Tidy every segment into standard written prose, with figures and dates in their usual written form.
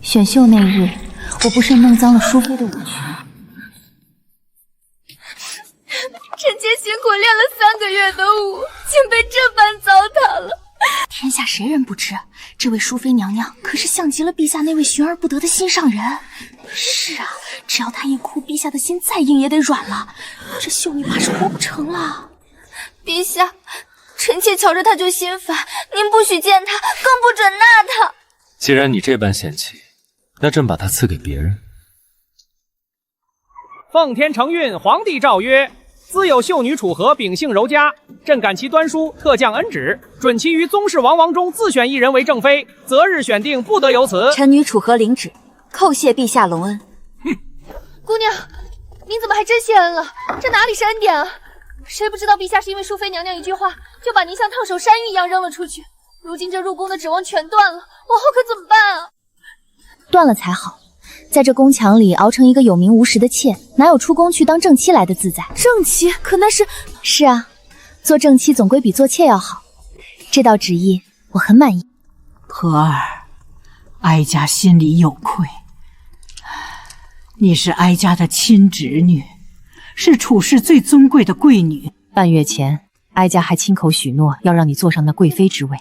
选秀那日，我不慎弄脏了淑妃的舞裙。臣妾辛苦练了3个月的舞，竟被这般糟蹋了。天下谁人不知，这位淑妃娘娘可是像极了陛下那位寻而不得的心上人。是啊，只要她一哭，陛下的心再硬也得软了。这秀女怕是活不成了。陛下，臣妾瞧着她就心烦，您不许见她，更不准纳她。既然你这般嫌弃，那朕把她赐给别人。奉天承运，皇帝诏曰：兹有秀女楚河，秉性柔佳，朕感其端淑，特降恩旨，准其于宗室王中自选一人为正妃，择日选定，不得有此。臣女楚河领旨，叩谢陛下隆恩。姑娘，您怎么还真谢恩了？这哪里是恩典啊？谁不知道陛下是因为淑妃娘娘一句话，就把您像烫手山芋一样扔了出去。如今这入宫的指望全断了，往后可怎么办啊？断了才好。在这宫墙里熬成一个有名无实的妾，哪有出宫去当正妻来的自在？正妻可那是……是啊，做正妻总归比做妾要好。这道旨意我很满意。和儿，哀家心里有愧。你是哀家的亲侄女，是楚氏最尊贵的贵女。半月前，哀家还亲口许诺要让你坐上那贵妃之位。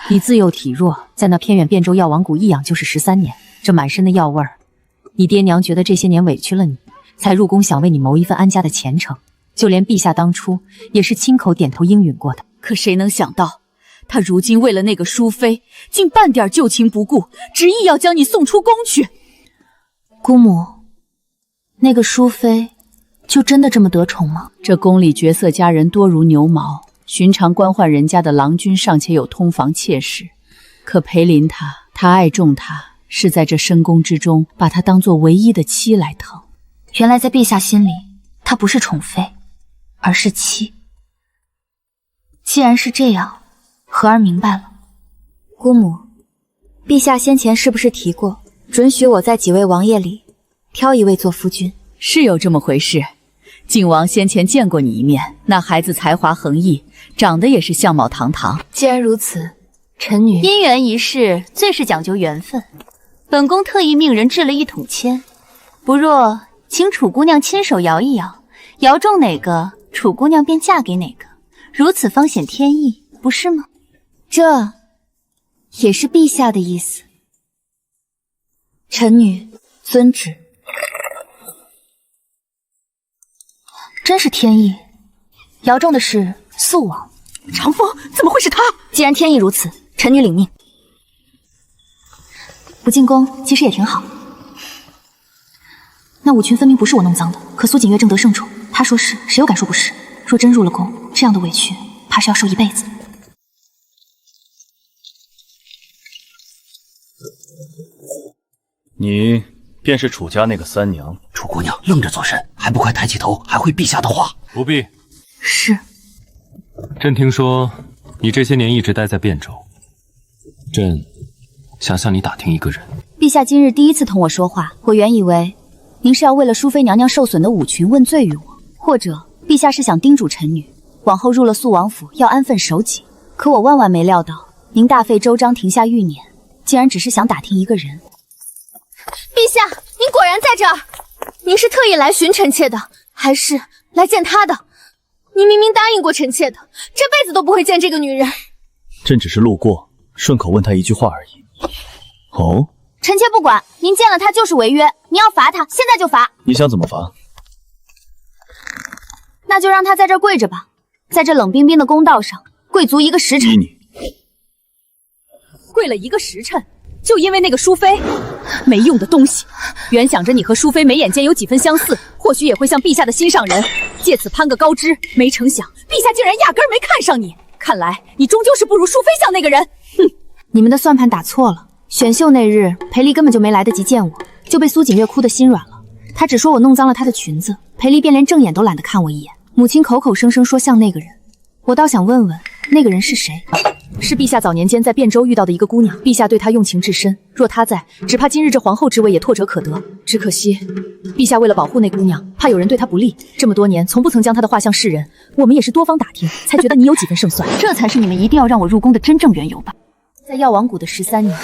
你自幼体弱，在那偏远汴州药王谷一养就是13年，这满身的药味儿，你爹娘觉得这些年委屈了你，才入宫想为你谋一份安家的前程。就连陛下当初也是亲口点头应允过的。可谁能想到，他如今为了那个淑妃，竟半点旧情不顾，执意要将你送出宫去。姑母，那个淑妃就真的这么得宠吗？这宫里绝色佳人多如牛毛，寻常官宦人家的郎君尚且有通房妾室，可裴林他爱重她，是在这深宫之中把她当作唯一的妻来疼。原来在陛下心里，她不是宠妃，而是妻。既然是这样，和儿明白了。姑母，陛下先前是不是提过，准许我在几位王爷里挑一位做夫君？是有这么回事。靖王先前见过你一面，那孩子才华横溢，长得也是相貌堂堂。既然如此，臣女姻缘一事最是讲究缘分，本宫特意命人制了一桶签，不若请楚姑娘亲手摇一摇，摇中哪个，楚姑娘便嫁给哪个，如此方显天意，不是吗？这也是陛下的意思。臣女遵旨。真是天意，摇中的是肃王。长风，怎么会是他？既然天意如此，臣女领命。不进宫其实也挺好。那舞裙分明不是我弄脏的，可苏锦月正得胜处，他说是，谁又敢说不是？若真入了宫，这样的委屈怕是要受一辈子。你便是楚家那个三娘。楚姑娘愣着做甚，还不快抬起头，还回陛下的话。不必。是。朕听说你这些年一直待在汴州，朕想向你打听一个人。陛下今日第一次同我说话，我原以为您是要为了淑妃娘娘受损的舞裙问罪于我，或者陛下是想叮嘱臣女往后入了肃王府要安分守己。可我万万没料到，您大费周章停下欲念，竟然只是想打听一个人。陛下，您果然在这儿。您是特意来寻臣妾的，还是来见他的？您明明答应过臣妾的，这辈子都不会见这个女人。朕只是路过，顺口问他一句话而已。哦，臣妾不管，您见了他就是违约，您要罚他，现在就罚。你想怎么罚？那就让他在这儿跪着吧，在这冷冰冰的公道上跪足1个时辰。跪了1个时辰，就因为那个淑妃？没用的东西！原想着你和淑妃眉眼间有几分相似，或许也会像陛下的心上人，借此攀个高枝。没成想，陛下竟然压根儿没看上你。看来你终究是不如淑妃像那个人。哼，你们的算盘打错了。选秀那日，裴离根本就没来得及见我，就被苏锦月哭得心软了。他只说我弄脏了她的裙子，裴离便连正眼都懒得看我一眼。母亲口口声声说像那个人，我倒想问问那个人是谁。是陛下早年间在汴州遇到的一个姑娘，陛下对她用情至深，若她在，只怕今日这皇后之位也唾折可得。只可惜，陛下为了保护那姑娘，怕有人对她不利，这么多年从不曾将她的画像示人。我们也是多方打听，才觉得你有几分胜算，这才是你们一定要让我入宫的真正缘由吧。在药王谷的13年，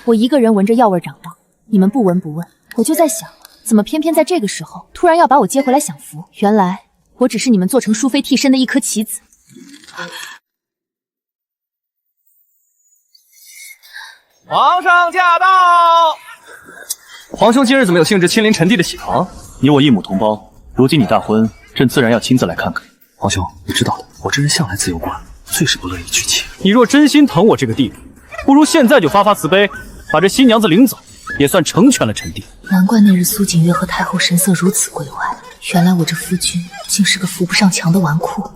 我一个人闻着药味长大，你们不闻不问，我就在想，怎么偏偏在这个时候突然要把我接回来享福？原来我只是你们做成淑妃替身的一颗棋子。皇上驾到！皇兄今日怎么有兴致亲临臣弟的喜堂？你我一母同胞，如今你大婚，朕自然要亲自来看看。皇兄，你知道的，我这人向来自由惯，最是不乐意娶妻。你若真心疼我这个弟弟，不如现在就发慈悲，把这新娘子领走，也算成全了臣弟。难怪那日苏景月和太后神色如此鬼怪，原来我这夫君竟是个扶不上墙的纨绔。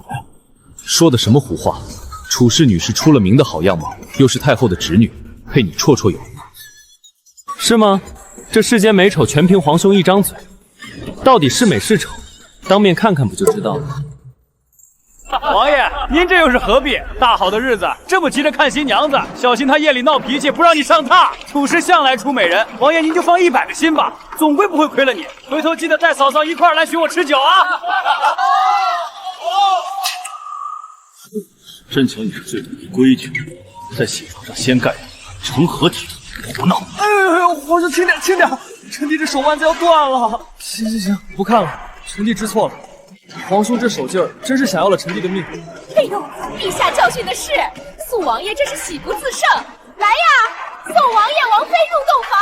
说的什么胡话？楚氏女是出了名的好样貌，又是太后的侄女，配你绰绰有余，是吗？这世间美丑全凭皇兄一张嘴，到底是美是丑，当面看看不就知道了？王爷，您这又是何必？大好的日子，这么急着看新娘子，小心她夜里闹脾气，不让你上榻。楚氏向来出美人，王爷您就放100个心吧，总归不会亏了你。回头记得带嫂嫂一块来寻我吃酒啊！朕瞧你是最懂得规矩，在喜床上掀盖成何体统？不闹！哎呦，皇上轻点，轻点，臣弟这手腕子要断了。行，不看了，臣弟知错了。皇兄这手劲儿，真是想要了臣弟的命。哎呦，陛下教训的是，苏王爷真是喜不自胜。来呀，送王爷王妃入洞房。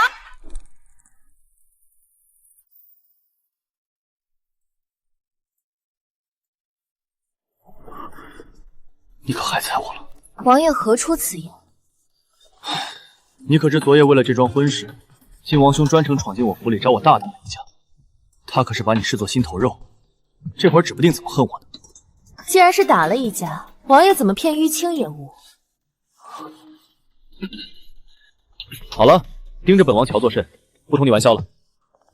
你可害惨我了！王爷何出此言？你可知昨夜为了这桩婚事，晋王兄专程闯进我府里找我大打了一架，他可是把你视作心头肉，这会儿指不定怎么恨我呢。既然是打了一架，王爷怎么骗淤青也无？好了，盯着本王瞧作甚，不同你玩笑了。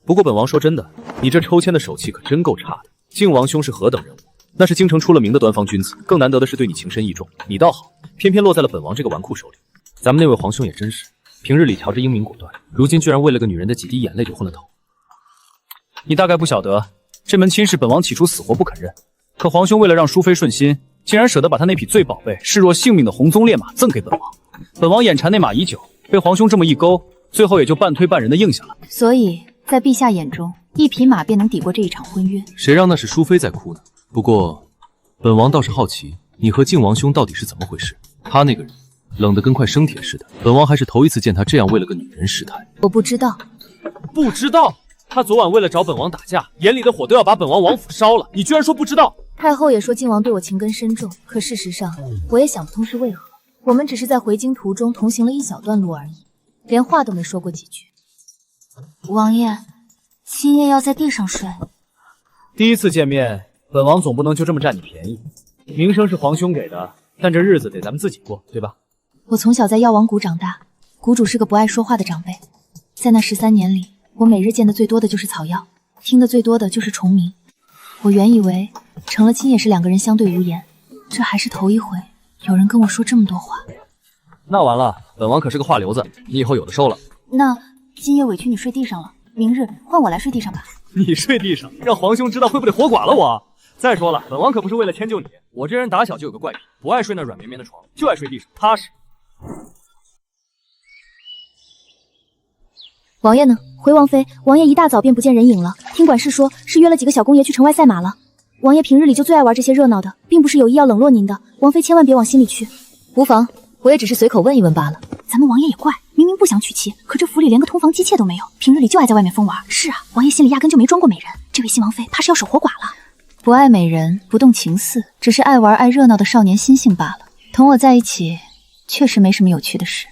不过本王说真的，你这抽签的手气可真够差的。晋王兄是何等人物？那是京城出了名的端方君子，更难得的是对你情深意重。你倒好，偏偏落在了本王这个纨绔手里。咱们那位皇兄也真是，平日里调着英明果断，如今居然为了个女人的几滴眼泪就昏了头。你大概不晓得，这门亲事本王起初死活不肯认，可皇兄为了让淑妃顺心，竟然舍得把他那匹最宝贝、视若性命的红鬃烈马赠给本王。本王眼馋那马已久，被皇兄这么一勾，最后也就半推半人的应下了。所以在陛下眼中，一匹马便能抵过这一场婚约？谁让那是淑妃在哭呢？不过，本王倒是好奇，你和靖王兄到底是怎么回事？他那个人冷得跟块生铁似的，本王还是头一次见他这样为了个女人失态。我不知道。不知道？他昨晚为了找本王打架，眼里的火都要把本王王府烧了，你居然说不知道？太后也说靖王对我情根深重，可事实上，我也想不通是为何。我们只是在回京途中同行了一小段路而已，连话都没说过几句。王爷，今夜要在地上睡。第一次见面，本王总不能就这么占你便宜。名声是皇兄给的，但这日子得咱们自己过，对吧？我从小在药王谷长大，谷主是个不爱说话的长辈。在那13年里，我每日见的最多的就是草药，听的最多的就是虫鸣。我原以为成了亲也是2个人相对无言，这还是头一回有人跟我说这么多话。那完了，本王可是个话瘤子，你以后有的受了。那今夜委屈你睡地上了，明日换我来睡地上吧。你睡地上，让皇兄知道会不会活剐了我？再说了，本王可不是为了迁就你，我这人打小就有个怪癖，不爱睡那软绵绵的床，就爱睡地上，踏实。王爷呢？回王妃，王爷一大早便不见人影了。听管事说，是约了几个小公爷去城外赛马了。王爷平日里就最爱玩这些热闹的，并不是有意要冷落您的，王妃千万别往心里去。无妨，我也只是随口问一问罢了。咱们王爷也怪，明明不想娶妻，可这府里连个通房姬妾都没有，平日里就爱在外面疯玩。是啊，王爷心里压根就没装过美人，这位新王妃怕是要守活寡了。不爱美人，不动情思，只是爱玩爱热闹的少年心性罢了。同我在一起，确实没什么有趣的事。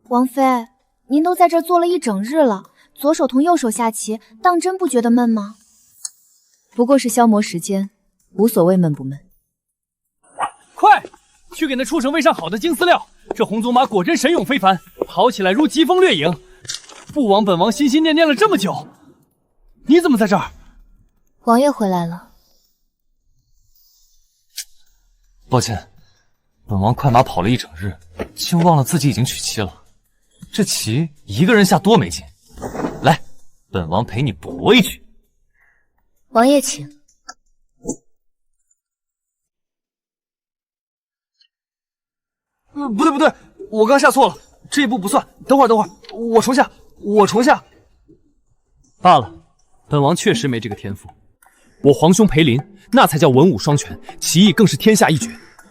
王妃，您都在这儿坐了一整日了，左手同右手下棋，当真不觉得闷吗？不过是消磨时间，无所谓闷不闷。快去给那畜生喂上好的金饲料！这红鬃马果真神勇非凡，跑起来如疾风掠影。父王本王心心念念了这么久，你怎么在这儿？王爷回来了。抱歉，本王快马跑了一整日，竟忘了自己已经娶妻了。这棋一个人下多没劲。来，本王陪你搏一局。王爷请。不对，我刚下错了，这一步不算。等会儿，我重下。罢了，本王确实没这个天赋。我皇兄裴林那才叫文武双全，棋艺更是天下一绝。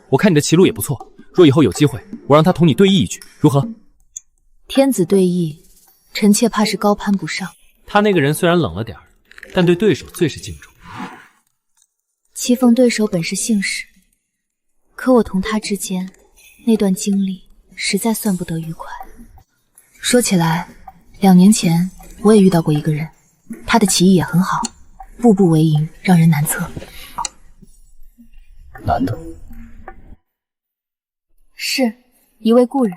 我看你的棋路也不错，若以后有机会，我让他同你对弈一局，如何？天子对弈，臣妾怕是高攀不上。他那个人虽然冷了点儿，但对对手最是敬重。棋逢对手本是幸事，可我同他之间那段经历实在算不得愉快。说起来，2年前我也遇到过一个人，他的棋艺也很好，步步为营，让人难测。男的？是一位故人。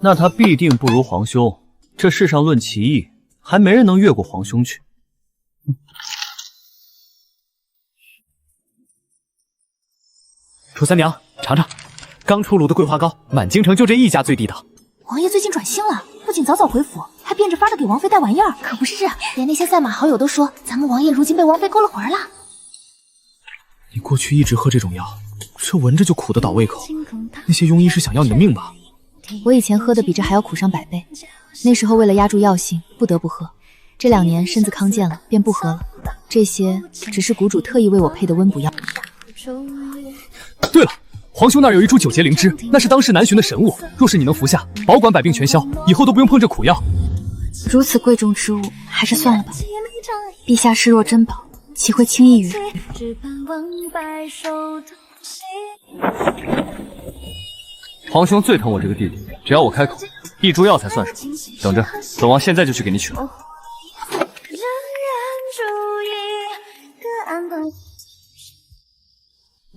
那他必定不如皇兄。这世上论棋艺，还没人能越过皇兄去。楚三娘，尝尝刚出炉的桂花糕，满京城就这一家最地道。王爷最近转性了，不仅早早回府，还变着法的给王妃带玩意儿。可不是这，连那些赛马好友都说，咱们王爷如今被王妃勾了魂了。你过去一直喝这种药，这闻着就苦得倒胃口。那些庸医是想要你的命吧？我以前喝的比这还要苦上100倍，那时候为了压住药性，不得不喝。这2年身子康健了，便不喝了。这些只是谷主特意为我配的温补药。对了，皇兄那儿有一株9节灵芝，那是当世难寻的神物，若是你能服下，保管百病全消，以后都不用碰这苦药。如此贵重之物，还是算了吧。陛下视若珍宝，岂会轻易与人？皇兄最疼我这个弟弟，只要我开口，一株药才算什么。等着，本王现在就去给你取来。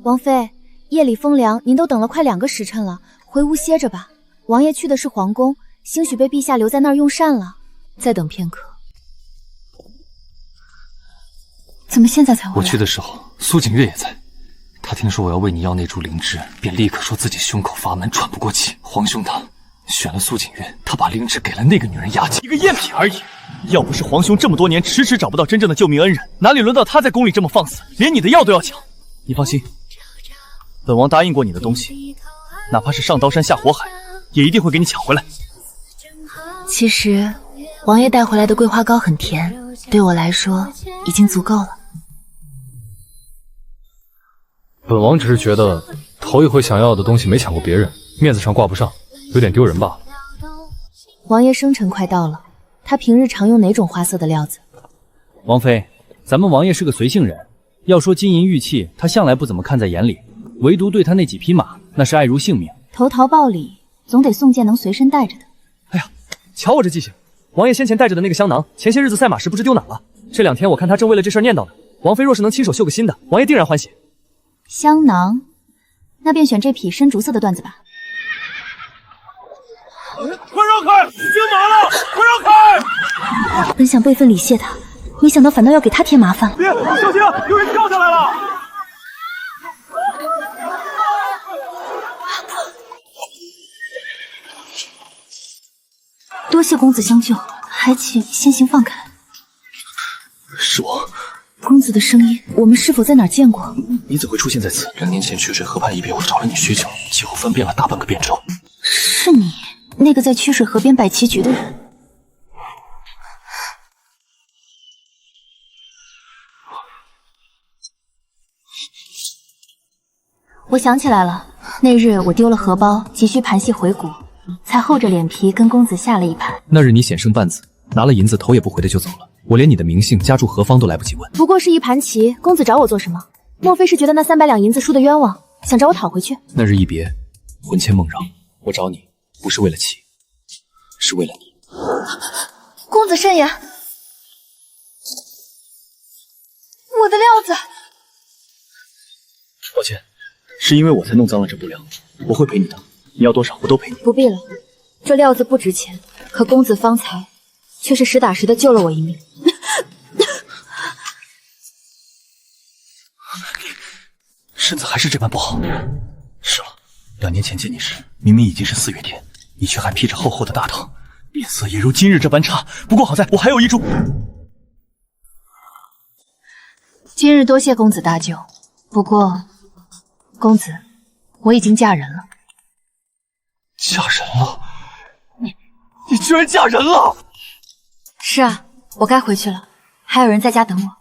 王妃，夜里风凉，您都等了快2个时辰了，回屋歇着吧。王爷去的是皇宫，兴许被陛下留在那儿用膳了。再等片刻。怎么现在才回来？我去的时候，苏景月也在。他听说我要为你要那株灵芝，便立刻说自己胸口发闷，喘不过气。皇兄他选了苏景月，他把灵芝给了那个女人压惊，一个赝品而已。要不是皇兄这么多年迟迟找不到真正的救命恩人，哪里轮到他在宫里这么放肆，连你的药都要抢？你放心，本王答应过你的东西，哪怕是上刀山下火海，也一定会给你抢回来。其实，王爷带回来的桂花糕很甜，对我来说已经足够了。本王只是觉得头一回想要的东西没抢过别人，面子上挂不上，有点丢人罢了。王爷生辰快到了，他平日常用哪种花色的料子？王妃，咱们王爷是个随性人，要说金银玉器，他向来不怎么看在眼里，唯独对他那几匹马，那是爱如性命。投桃报李，总得送件能随身带着的。哎呀，瞧我这记性！王爷先前带着的那个香囊，前些日子赛马时不知丢哪了。这2天我看他正为了这事念叨呢。王妃若是能亲手绣个新的，王爷定然欢喜。香囊，那便选这匹深竹色的缎子吧。快让开！惊马了！快让开！本想备份礼谢他，没想到反倒要给他添麻烦了。别，小心，有人跳下来了！多谢公子相救，还请先行放开。是我。公子的声音，我们是否在哪儿见过？你怎会出现在此？2年前曲水河畔一别，我找了你许久，几乎翻遍了大半个汴州。是你，那个在曲水河边摆棋局的人。我想起来了，那日我丢了荷包，急需盘戏回谷，才厚着脸皮跟公子下了一盘。那日你险胜半子，拿了银子头也不回的就走了。我连你的名姓家住何方都来不及问。不过是一盘棋，公子找我做什么？莫非是觉得那300两银子输得冤枉，想找我讨回去？那日一别，魂牵梦绕，我找你不是为了棋，是为了你。公子慎言，我的料子。抱歉，是因为我才弄脏了这布料，我会赔你的，你要多少我都赔你。不必了，这料子不值钱，可公子方才却是实打实的救了我一命。身子还是这般不好。是了，2年前见你时，明明已经是4月天，你却还披着厚厚的大藤，脸色也如今日这般差。不过好在我还有一株。今日多谢公子搭救，不过，公子，我已经嫁人了。嫁人了？你居然嫁人了！是啊，我该回去了，还有人在家等我。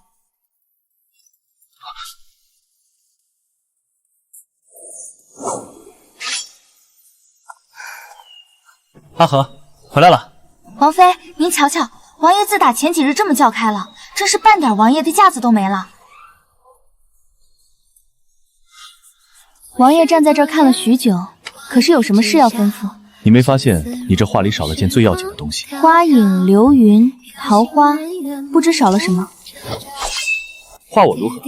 阿和，回来了。王妃，您瞧瞧，王爷自打前几日这么叫开了，真是半点王爷的架子都没了。王爷站在这儿看了许久，可是有什么事要吩咐？你没发现你这画里少了件最要紧的东西？花影、流云、桃花，不知少了什么。画我如何？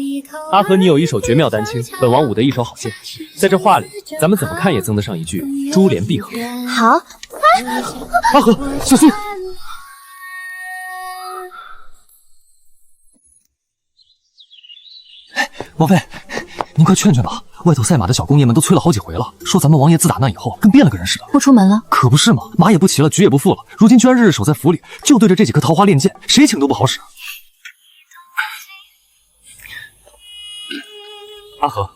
阿和，你有一手绝妙丹青，本王舞得一手好剑，在这画里，咱们怎么看也增得上一句珠联璧合。好，阿和，小心！王妃，您快劝劝吧，外头赛马的小公爷们都催了好几回了，说咱们王爷自打那以后跟变了个人似的，不出门了。可不是嘛，马也不骑了，局也不复了，如今居然日日守在府里，就对着这几颗桃花练剑，谁请都不好使。阿和，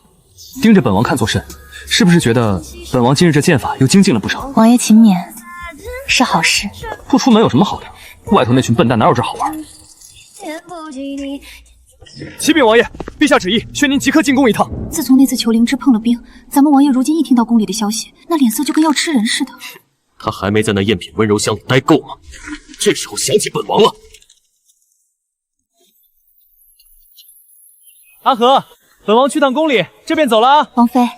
盯着本王看作甚？是不是觉得本王今日这剑法又精进了不少？王爷勤勉，是好事。不出门有什么好的？外头那群笨蛋哪有这好玩？启禀王爷，陛下旨意，宣您即刻进宫一趟。自从那次裘灵芝碰了冰，咱们王爷如今一听到宫里的消息，那脸色就跟要吃人似的。他还没在那赝品温柔乡待够吗？这时候想起本王了。阿和，本王去趟宫里，这便走了啊。王妃，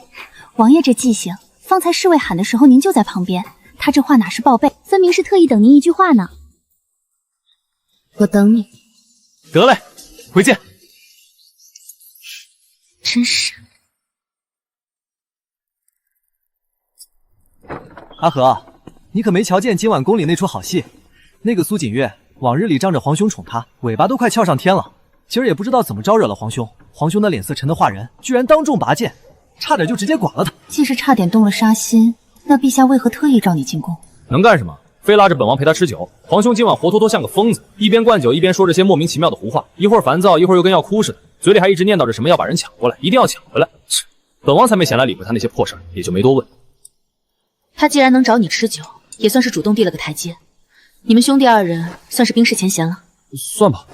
王爷这记性，方才侍卫喊的时候您就在旁边，他这话哪是报备，分明是特意等您一句话呢。我等你。得嘞，回见。真是。阿和，你可没瞧见今晚宫里那出好戏？那个苏锦月往日里仗着皇兄宠她，尾巴都快翘上天了。今儿也不知道怎么招惹了皇兄，皇兄那脸色沉得吓人，居然当众拔剑，差点就直接剐了他。既是差点动了杀心，那陛下为何特意召你进宫？能干什么？非拉着本王陪他吃酒。皇兄今晚活脱脱像个疯子，一边灌酒一边说着些莫名其妙的胡话，一会儿烦躁，一会儿又跟要哭似的，嘴里还一直念叨着什么要把人抢过来，一定要抢回来。本王才没闲来理会他那些破事儿，也就没多问。他既然能找你吃酒，也算是主动递了个台阶。你们兄弟二人算是冰释前嫌了。算吧，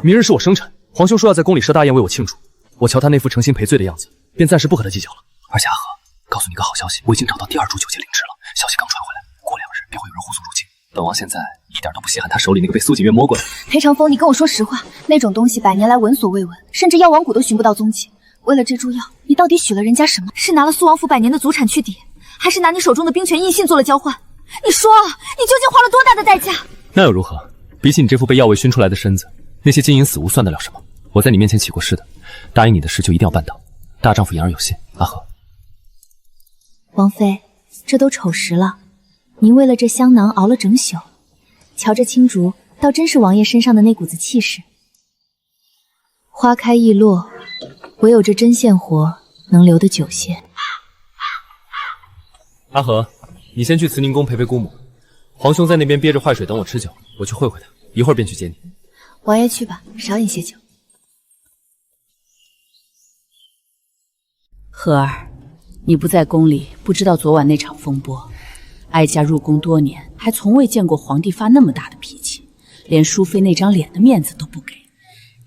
明日是我生辰，皇兄说要在宫里设大宴为我庆祝，我瞧他那副诚心赔罪的样子，便暂时不和他计较了。而且阿和，告诉你个好消息，我已经找到第2株9阶灵芝了，消息刚传回来，过2日便会有人护送入京。本王现在一点都不稀罕他手里那个被苏锦月摸过来。裴长风，你跟我说实话，那种东西100年来闻所未闻，甚至药王谷都寻不到踪迹。为了这株药，你到底许了人家什么？是拿了苏王府100年的祖产去抵，还是拿你手中的冰泉印信做了交换？你说啊，你究竟花了多大的代价？那又如何？比起你这副被药味熏出来的身子，那些金银死物算得了什么？我在你面前起过誓的，答应你的事就一定要办到。大丈夫言而有信。阿和，王妃，这都丑时了，您为了这香囊熬了整宿，瞧这青竹，倒真是王爷身上的那股子气势。花开易落，唯有这针线活能留得久些。阿和，你先去慈宁宫陪陪姑母，皇兄在那边憋着坏水等我吃酒，我去会会他，一会儿便去接你。王爷去吧，少饮些酒。和儿，你不在宫里，不知道昨晚那场风波。哀家入宫多年，还从未见过皇帝发那么大的脾气，连淑妃那张脸的面子都不给，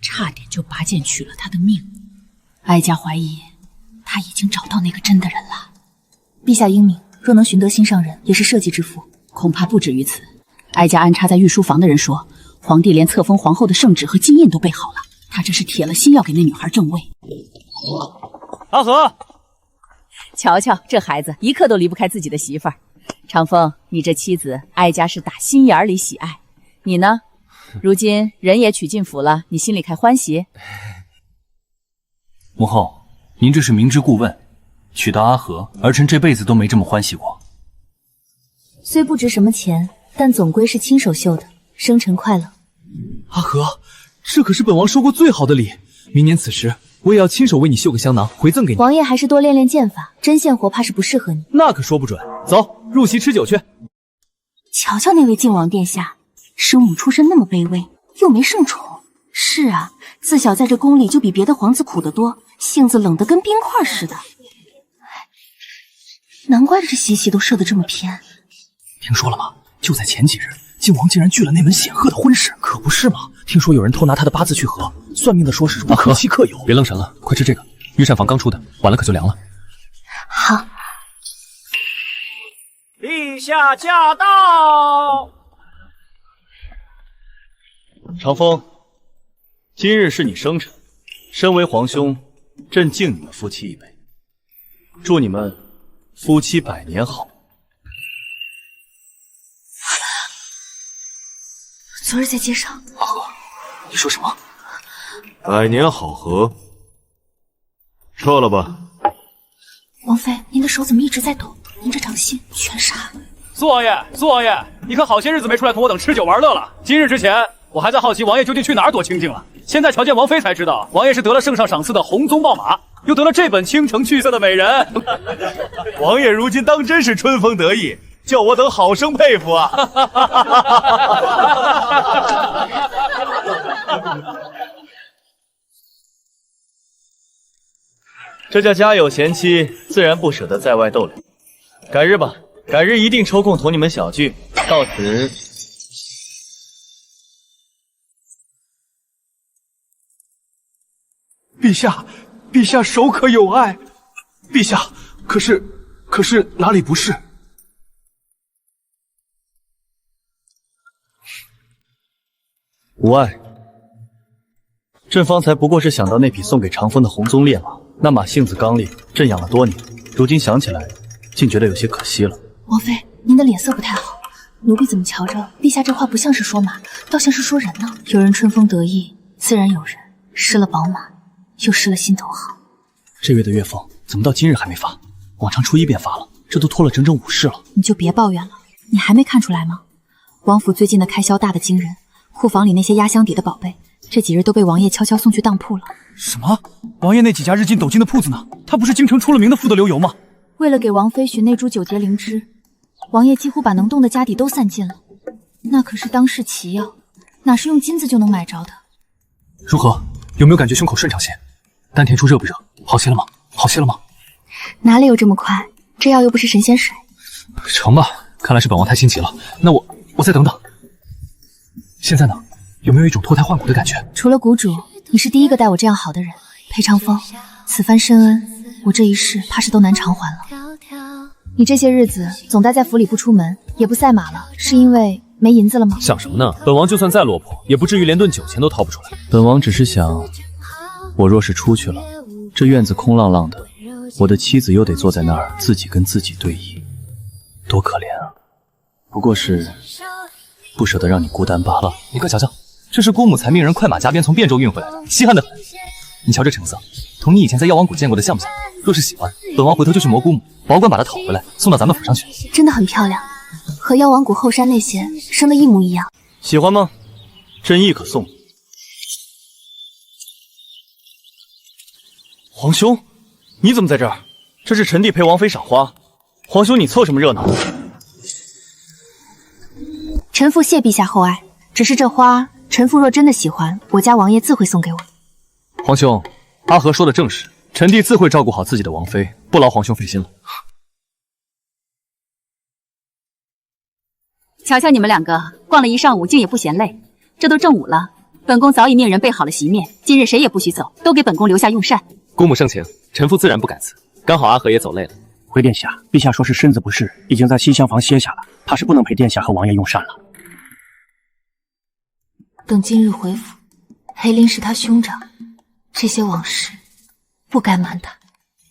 差点就拔剑取了他的命。哀家怀疑他已经找到那个真的人了。陛下英明，若能寻得心上人，也是社稷之福。恐怕不止于此。哀家安插在御书房的人说，皇帝连册封皇后的圣旨和金印都备好了，他这是铁了心要给那女孩正位。阿和，瞧瞧这孩子，一刻都离不开自己的媳妇儿。长风，你这妻子，哀家是打心眼里喜爱。你呢？如今人也娶进府了，你心里开欢喜？母后，您这是明知故问，娶到阿和，儿臣这辈子都没这么欢喜过。虽不值什么钱，但总归是亲手绣的，生辰快乐。阿和，这可是本王收过最好的礼，明年此时我也要亲手为你绣个香囊回赠给你。王爷还是多练练剑法，针线活怕是不适合你。那可说不准。走，入席吃酒去。瞧瞧那位靖王殿下，生母出身那么卑微，又没圣宠。是啊，自小在这宫里就比别的皇子苦得多，性子冷得跟冰块似的。难怪这习习都设得这么偏。听说了吗？就在前几日，靖王竟然拒了那门显赫的婚事，可不是吗？听说有人偷拿他的八字去合，算命的说是如何期克有。别愣神了，快吃这个，御膳房刚出的，晚了可就凉了。好。陛下驾到！长风，今日是你生辰，身为皇兄，朕敬你们夫妻一杯，祝你们夫妻百年好。昨日在街上，阿和，你说什么？百年好合，撤了吧。王妃，您的手怎么一直在抖？您这掌心全杀。苏王爷，苏王爷，你可好些日子没出来同我等吃酒玩乐了。今日之前，我还在好奇王爷究竟去哪儿躲清静了。现在瞧见王妃才知道，王爷是得了圣上赏赐的红鬃豹马，又得了这本倾城去色的美人。王爷如今当真是春风得意，叫我等好生佩服啊！这叫家有贤妻，自然不舍得在外逗留。改日吧，改日一定抽空同你们小聚，到时。陛下，陛下手可有爱。陛下，可是哪里不是？无碍。朕方才不过是想到那匹送给长风的红鬃烈马，那马性子刚烈，朕养了多年，如今想起来，竟觉得有些可惜了。王妃，您的脸色不太好，奴婢怎么瞧着陛下这话不像是说马，倒像是说人呢？有人春风得意，自然有人失了宝马，又失了心头好。这月的月俸怎么到今日还没发？往常初一便发了，这都拖了整整5世了。你就别抱怨了，你还没看出来吗？王府最近的开销大得惊人，库房里那些压箱底的宝贝，这几日都被王爷悄悄送去当铺了。什么？王爷那几家日进斗金的铺子呢？他不是京城出了名的富得流油吗？为了给王妃寻那株9节灵芝，王爷几乎把能动的家底都散尽了。那可是当世奇药，哪是用金子就能买着的？如何？有没有感觉胸口顺畅些？丹田处热不热？好些了吗？好些了吗？哪里有这么快？这药又不是神仙水。成吧，看来是本王太心急了。那我再等等。现在呢？有没有一种脱胎换骨的感觉？除了谷主，你是第一个待我这样好的人。裴长风，此番深恩，我这一世怕是都难偿还了。你这些日子总待在府里不出门，也不赛马了，是因为没银子了吗？想什么呢？本王就算再落魄，也不至于连顿酒钱都掏不出来。本王只是想，我若是出去了，这院子空落落的，我的妻子又得坐在那儿自己跟自己对弈，多可怜啊！不过是不舍得让你孤单罢了。你快瞧瞧，这是姑母才命人快马加鞭从汴州运回来的，稀罕得很。你瞧这成色，同你以前在药王谷见过的像不像？若是喜欢，本王回头就去磨姑母，保管把她讨回来，送到咱们府上去。真的很漂亮，和药王谷后山那些生的一模一样。喜欢吗？朕亦可送。皇兄，你怎么在这儿？这是臣弟陪王妃赏花，皇兄你凑什么热闹？臣妇谢陛下厚爱，只是这花，臣妇若真的喜欢，我家王爷自会送给我。皇兄，阿和说的正是，臣弟自会照顾好自己的王妃，不劳皇兄费心了。瞧瞧你们两个，逛了一上午，竟也不嫌累。这都正午了，本宫早已命人备好了席面，今日谁也不许走，都给本宫留下用膳。姑母盛情，臣妇自然不敢辞。刚好阿和也走累了。回殿下，陛下说是身子不适，已经在西厢房歇下了，怕是不能陪殿下和王爷用膳了。等今日回府，裴林是他兄长，这些往事不该瞒他。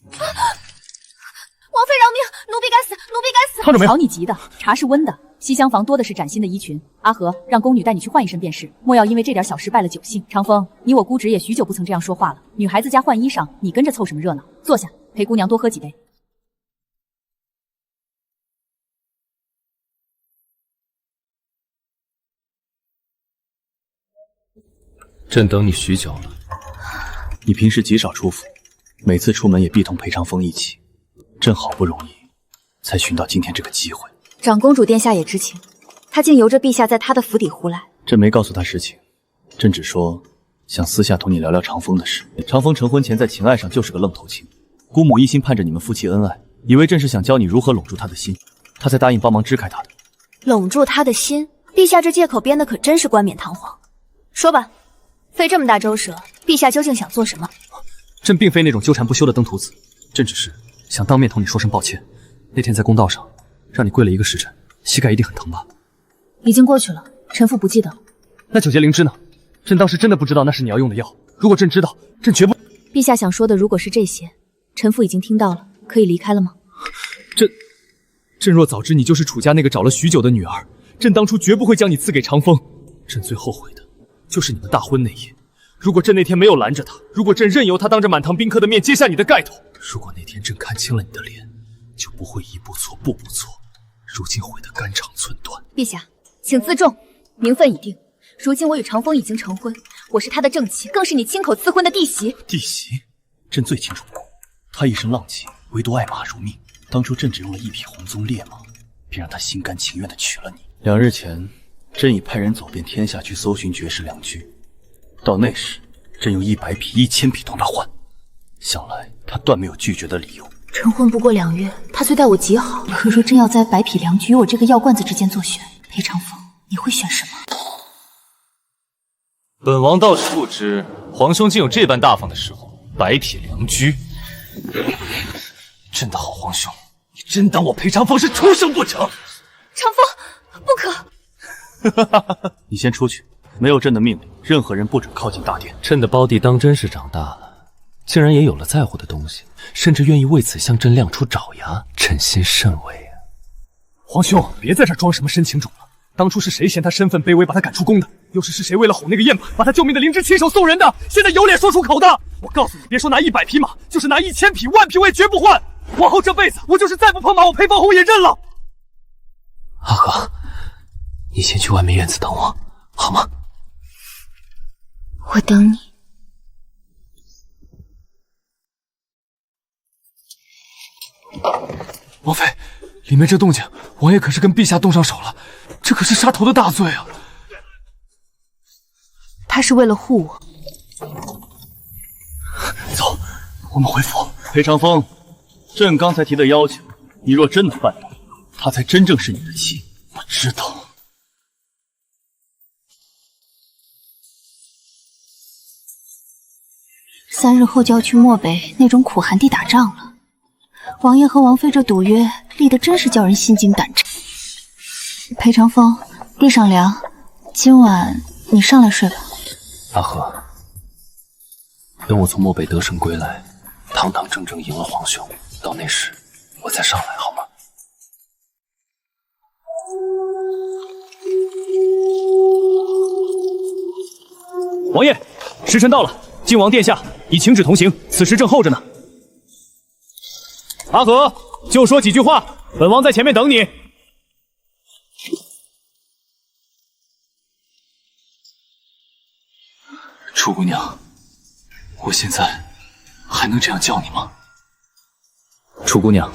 王妃饶命，奴婢该死，奴婢该死！烫着没有？瞧你急的，茶是温的，西厢房多的是崭新的衣裙。阿和，让宫女带你去换一身便是，莫要因为这点小事败了酒兴。长风，你我姑侄也许久不曾这样说话了，女孩子家换衣裳，你跟着凑什么热闹？坐下，陪姑娘多喝几杯。朕等你许久了。你平时极少出府，每次出门也必同裴长风一起，朕好不容易才寻到今天这个机会。长公主殿下也知情，她竟由着陛下在她的府邸胡来。朕没告诉她实情，朕只说想私下同你聊聊长风的事。长风成婚前在情爱上就是个愣头青，姑母一心盼着你们夫妻恩爱，以为朕是想教你如何笼住他的心，他才答应帮忙支开他的。拢住他的心，陛下这借口编的可真是冠冕堂皇。说吧，费这么大周折，陛下究竟想做什么？朕并非那种纠缠不休的登徒子，朕只是想当面同你说声抱歉。那天在公道上，让你跪了1个时辰，膝盖一定很疼吧？已经过去了，臣妇不记得了。那9节灵芝呢？朕当时真的不知道那是你要用的药。如果朕知道，朕绝不……陛下想说的如果是这些，臣妇已经听到了，可以离开了吗？朕若早知你就是楚家那个找了许久的女儿，朕当初绝不会将你赐给长风。朕最后悔的就是你们大婚那夜。如果朕那天没有拦着他，如果朕任由他当着满堂宾客的面揭下你的盖头，如果那天朕看清了你的脸，就不会一步错步步错，如今毁得肝肠寸断。陛下，请自重，名分已定。如今我与长风已经成婚，我是他的正妻，更是你亲口赐婚的弟媳。弟媳，朕最清楚不过，他一生浪迹，唯独爱马如命。当初朕只用了1匹红鬃烈马，便让他心甘情愿地娶了你。2日前，朕已派人走遍天下去搜寻绝世良驹，到那时，朕用100匹、1000匹同他换，想来他断没有拒绝的理由。成婚不过2月，他虽待我极好，可若真要在100匹良驹与我这个药罐子之间做选，裴长风，你会选什么？本王倒是不知皇兄竟有这般大方的时候，100匹良驹。朕的好皇兄，你真当我裴长风是畜生不成？长风，不可！你先出去，没有朕的命令，任何人不准靠近大殿。朕的胞弟当真是长大了，竟然也有了在乎的东西，甚至愿意为此向朕亮出爪牙，朕心甚慰啊！皇兄，别在这装什么深情种了。当初是谁嫌他身份卑微，把他赶出宫的？又是谁为了哄那个燕耙，把他救命的灵芝亲手送人的？现在有脸说出口的？我告诉你，别说拿100匹马，就是拿1000匹、10000匹，我也绝不换。往后这辈子，我就是再不碰马，我裴方红也认了。阿和，你先去外面院子等我，好吗？我等你。王妃，里面这动静，王爷可是跟陛下动上手了，这可是杀头的大罪啊！他是为了护我。走，我们回府。裴长风，朕刚才提的要求，你若真的办到，她才真正是你的妻。我知道。3日后就要去漠北那种苦寒地打仗了，王爷和王妃这赌约立得真是叫人心惊胆颤。裴长风，地上凉，今晚你上来睡吧。阿和，等我从漠北得胜归来，堂堂正正赢了皇兄，到那时我再上来好吗？王爷，时辰到了，靖王殿下已请旨同行，此时正候着呢。阿和，就说几句话，本王在前面等你。楚姑娘，我现在还能这样叫你吗？楚姑娘，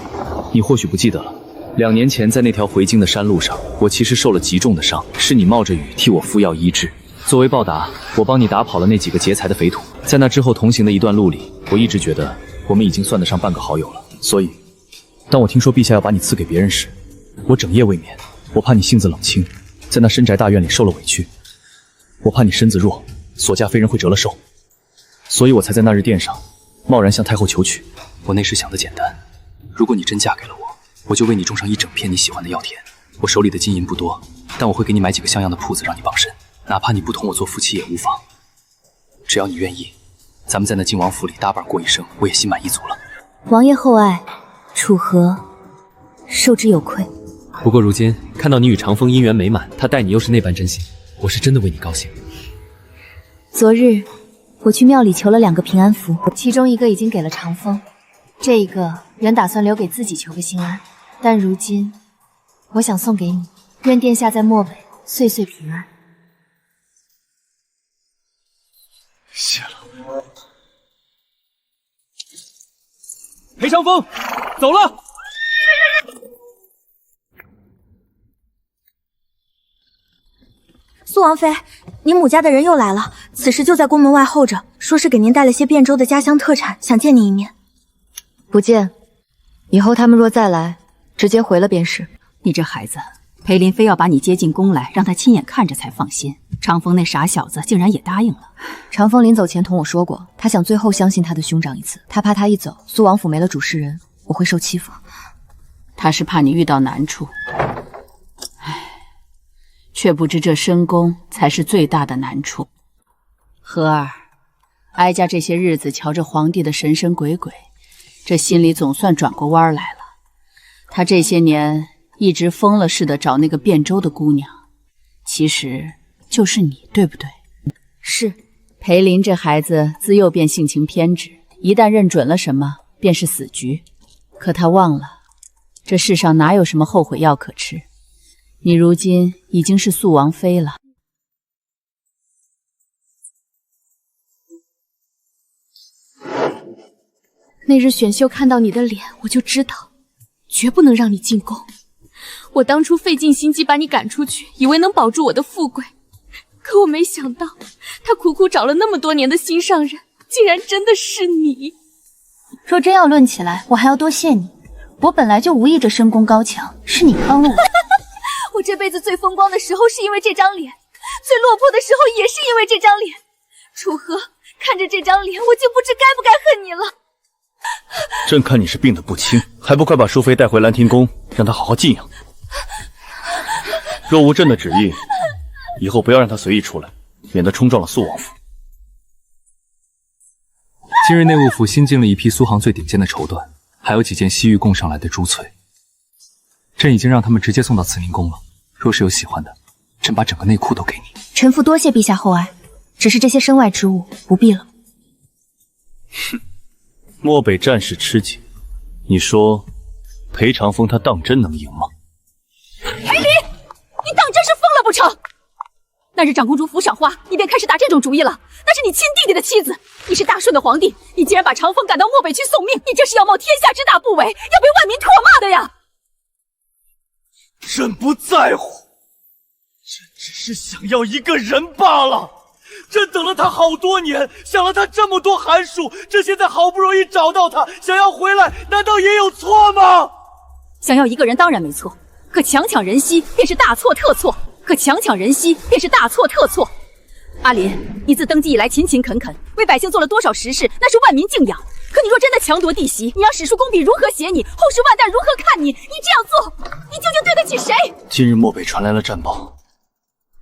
你或许不记得了，2年前在那条回京的山路上，我其实受了极重的伤，是你冒着雨替我敷药医治。作为报答，我帮你打跑了那几个劫财的匪土。在那之后同行的一段路里，我一直觉得我们已经算得上半个好友了。所以，当我听说陛下要把你赐给别人时，我整夜未眠。我怕你性子冷清，在那深宅大院里受了委屈，我怕你身子弱，所嫁非人会折了寿，所以我才在那日殿上贸然向太后求娶。我那时想的简单，如果你真嫁给了我，我就为你种上一整片你喜欢的药田。我手里的金银不多，但我会给你买几个像样的铺子让你傍身，哪怕你不同我做夫妻也无妨。只要你愿意，咱们在那靖王府里搭伴过一生，我也心满意足了。王爷厚爱，楚河受之有愧。不过如今看到你与长风姻缘美满，他待你又是那般真心，我是真的为你高兴。昨日我去庙里求了2个平安符，其中1个已经给了长风，这一个原打算留给自己求个心安，但如今我想送给你，愿殿下在漠北岁岁平安。谢了。裴长风，走了。苏王妃，您母家的人又来了，此时就在宫门外候着，说是给您带了些汴州的家乡特产，想见您一面。不见，以后他们若再来，直接回了便是。你这孩子，裴林非要把你接进宫来，让他亲眼看着才放心。长风那傻小子竟然也答应了。长风临走前同我说过，他想最后相信他的兄长一次，他怕他一走，苏王府没了主事人，我会受欺负。他是怕你遇到难处，唉，却不知这深宫才是最大的难处。和儿，哀家这些日子瞧着皇帝的神神鬼鬼，这心里总算转过弯来了。他这些年一直疯了似的找那个汴州的姑娘，其实就是你，对不对？是。裴林这孩子自幼便性情偏执，一旦认准了什么，便是死局。可他忘了，这世上哪有什么后悔药可吃？你如今已经是肃王妃了。那日选秀看到你的脸，我就知道，绝不能让你进宫。我当初费尽心机把你赶出去，以为能保住我的富贵，可我没想到，他苦苦找了那么多年的心上人，竟然真的是你。若真要论起来，我还要多谢你。我本来就无意这深宫高墙，是你帮了我。我这辈子最风光的时候是因为这张脸，最落魄的时候也是因为这张脸。楚河，看着这张脸，我竟不知该不该恨你了。朕看你是病得不轻，还不快把淑妃带回兰亭宫，让她好好静养。若无朕的旨意，以后不要让她随意出来，免得冲撞了肃王府。今日内务府新进了一批苏杭最顶尖的绸缎，还有几件西域供上来的珠翠。朕已经让他们直接送到慈宁宫了。若是有喜欢的，朕把整个内库都给你。臣妇多谢陛下厚爱，只是这些身外之物不必了。哼，漠北战事吃紧，你说裴长风他当真能赢吗？裴离，你当真是疯了不成？那日长公主府赏花，你便开始打这种主意了。那是你亲弟弟的妻子，你是大顺的皇帝，你竟然把长风赶到漠北去送命，你这是要冒天下之大不韪，要被万民唾骂的呀！朕不在乎，朕只是想要一个人罢了。朕等了他好多年，想了他这么多寒暑，朕现在好不容易找到他，想要回来，难道也有错吗？想要一个人当然没错，可强抢人心便是大错特错。阿莲，你自登基以来勤勤恳恳，为百姓做了多少实事，那是万民敬仰。可你若真的强夺帝席，你让史书公笔如何写你，后世万代如何看你？你这样做，你究竟对得起谁？今日漠北传来了战报，